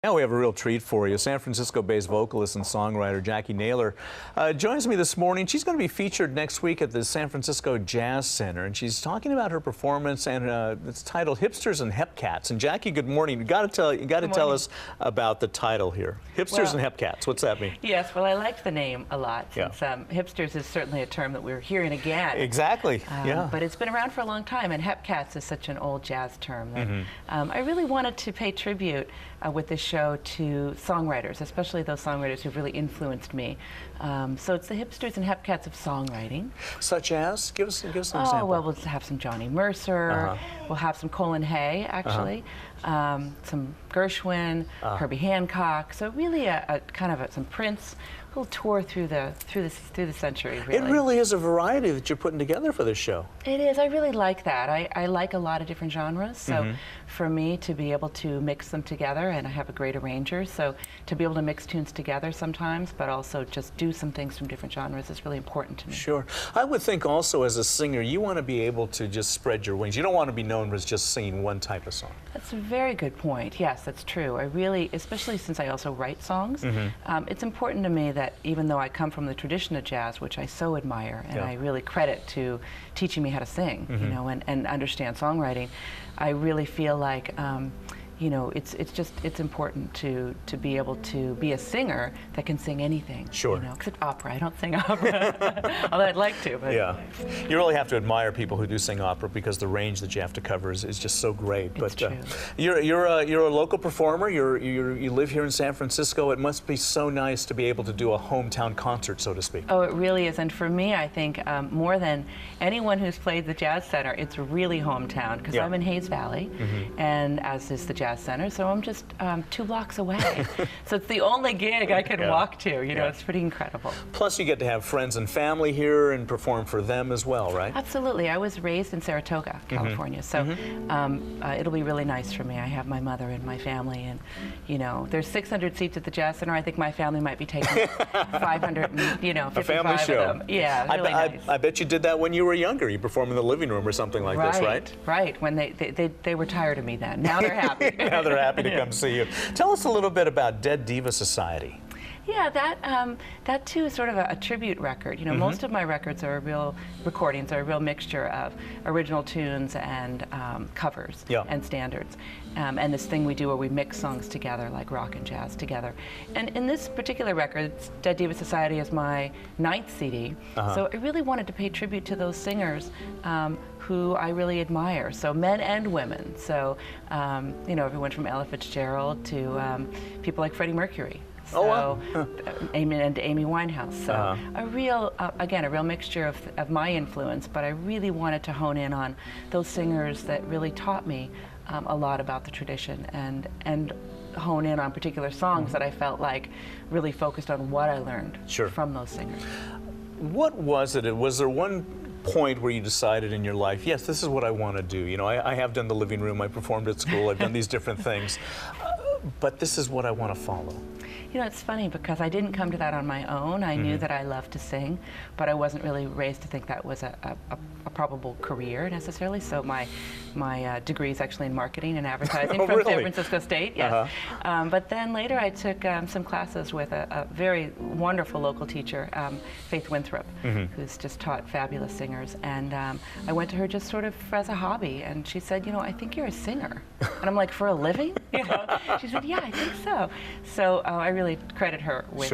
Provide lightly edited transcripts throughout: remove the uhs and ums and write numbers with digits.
Now we have a real treat for you. San Francisco-based vocalist and songwriter Jaqui Naylor joins me this morning. She's going to be featured next week at the San Francisco Jazz Center, and she's talking about her performance, and it's titled "Hipsters and Hepcats." And Jaqui, good morning. You got to tell us about the title here. Hipsters and Hepcats. What's that mean? Yes, well, I liked the name a lot since hipsters is certainly a term that we're hearing again. Exactly. But it's been around for a long time, and Hepcats is such an old jazz term that I really wanted to pay tribute with this show to songwriters, especially those songwriters who've really influenced me. So it's the hipsters and hepcats of songwriting. Such as? Give us an example. Well, we'll have some Johnny Mercer, we'll have some Colin Hay, actually, some Gershwin, Herbie Hancock. So really a kind of some Prince. We'll tour through the century. Really. It really is a variety that you're putting together for this show. It is. I really like that. I like a lot of different genres. So for me to be able to mix them together, and I have a great arranger, so to be able to mix tunes together sometimes, but also just do some things from different genres is really important to me. Sure. I would think also as a singer, you want to be able to just spread your wings. You don't want to be known as just singing one type of song. That's a very good point. Yes, that's true. I really, especially since I also write songs, it's important to me that even though I come from the tradition of jazz, which I so admire, and I really credit to teaching me how to sing, you know, and understand songwriting, I really feel like you know, it's important to be able to be a singer that can sing anything. Sure. You know, except opera. I don't sing opera, although I'd like to. But yeah, you really have to admire people who do sing opera because the range that you have to cover is just so great. It's true. You're a local performer. You live here in San Francisco. It must be so nice to be able to do a hometown concert, so to speak. Oh, it really is. And for me, I think more than anyone who's played the Jazz Center, it's really hometown because I'm in Hayes Valley, and as is the Jazz Center, so I'm just 2 blocks away. So it's the only gig I can walk to. You know, it's pretty incredible. Plus, you get to have friends and family here and perform for them as well, right? Absolutely. I was raised in Saratoga, California, so it'll be really nice for me. I have my mother and my family, and you know, there's 600 seats at the Jazz Center. I think my family might be taking 500, and, you know, 55 a family show. of them. Yeah, really nice. I bet you did that when you were younger. You performed in the living room or something like this, right? Right. When they were tired of me then. Now they're happy. Now they're happy to come see you. Tell us a little bit about Dead Diva Society. Yeah, that too is sort of a tribute record. You know, most of my records are real recordings, are a real mixture of original tunes and covers and standards. And this thing we do where we mix songs together, like rock and jazz together. And in this particular record, Dead Diva Society is my 9th CD. So I really wanted to pay tribute to those singers who I really admire, so men and women. So, you know, everyone from Ella Fitzgerald to people like Freddie Mercury. So, Amy Winehouse. So a real, again, a real mixture of my influence, but I really wanted to hone in on those singers that really taught me a lot about the tradition, and hone in on particular songs that I felt like really focused on what I learned from those singers. What was it? Was there one point where you decided in your life, yes, this is what I want to do? You know, I have done the living room, I performed at school, I've done these different things, but this is what I want to follow. You know, it's funny because I didn't come to that on my own. I knew that I loved to sing, but I wasn't really raised to think that was a probable career necessarily. So my degree is actually in marketing and advertising from San Francisco State. Yes. But then later I took some classes with a very wonderful local teacher, Faith Winthrop, who's just taught fabulous singers. And I went to her just sort of as a hobby, and she said, you know, I think you're a singer. And I'm like, for a living? You know? She said, yeah, I think so. So I really credit her with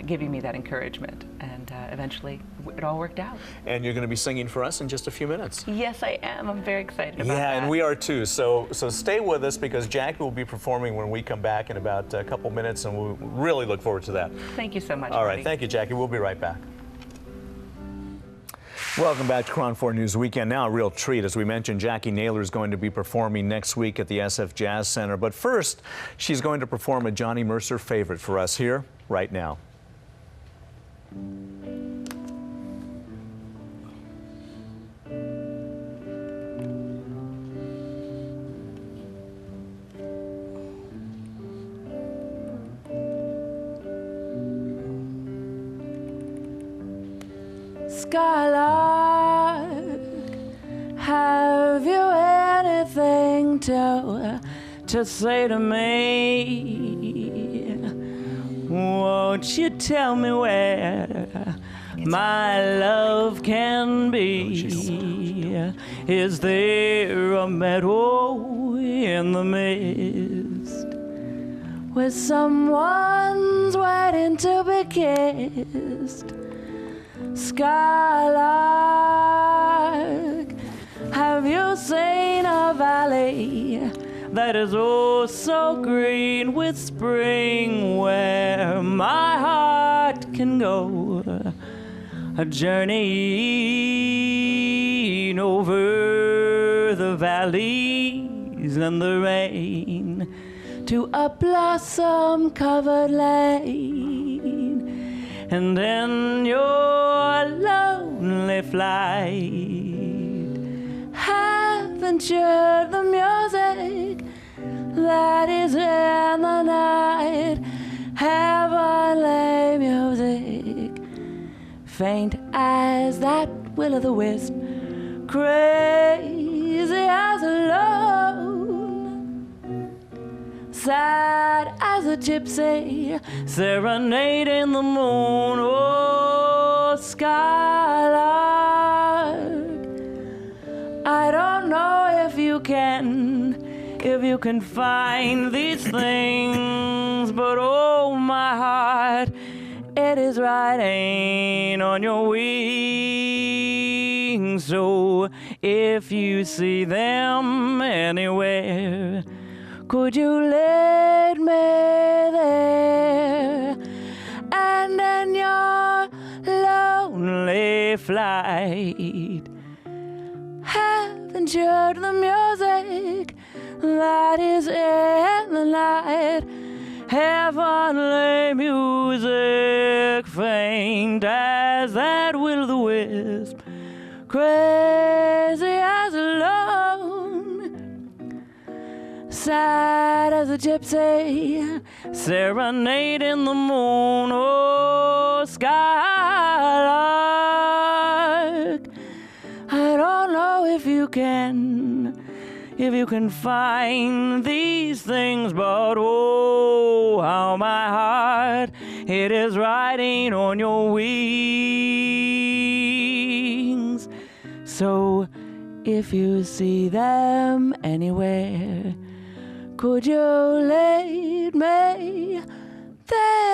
giving me that encouragement, and eventually it all worked out. And you're going to be singing for us in just a few minutes. Yes, I am. I'm very excited about that. Yeah, and we are too. So stay with us because Jaqui will be performing when we come back in about a couple minutes, and we really look forward to that. Thank you so much. All right, thank you, Jaqui. We'll be right back. Welcome back to KRON 4 News Weekend. Now a real treat. As we mentioned, Jaqui Naylor is going to be performing next week at the SF Jazz Center. But first, she's going to perform a Johnny Mercer favorite for us here, right now. Skylark, have you anything to to say to me, won't you tell me where my love can be? Is there a meadow in the mist where someone's waiting to be kissed? Skylark, have you seen a valley that is oh so green with spring, where my heart can go a journey over the valleys and the rain to a blossom-covered lane, and in your lonely flight, haven't you heard the music that is in the night? Heavenly music, faint as that will-o'-the-wisp, crazy as a lone, sad as a gypsy serenading the moon. Oh, skylark, I don't know if you can find these things, but oh, my heart, it is riding on your wings. So if you see them anywhere, could you lead me there? And in your lonely flight, haven't you heard the music that is in the night? Heavenly music, faint as that will-o'-the-wisp, crazy as a lone, sad as a gypsy serenading the moon. Oh, skylark, I don't know if you can find these things, but oh, how my heart, it is riding on your wings. So if you see them anywhere, could you lead me there?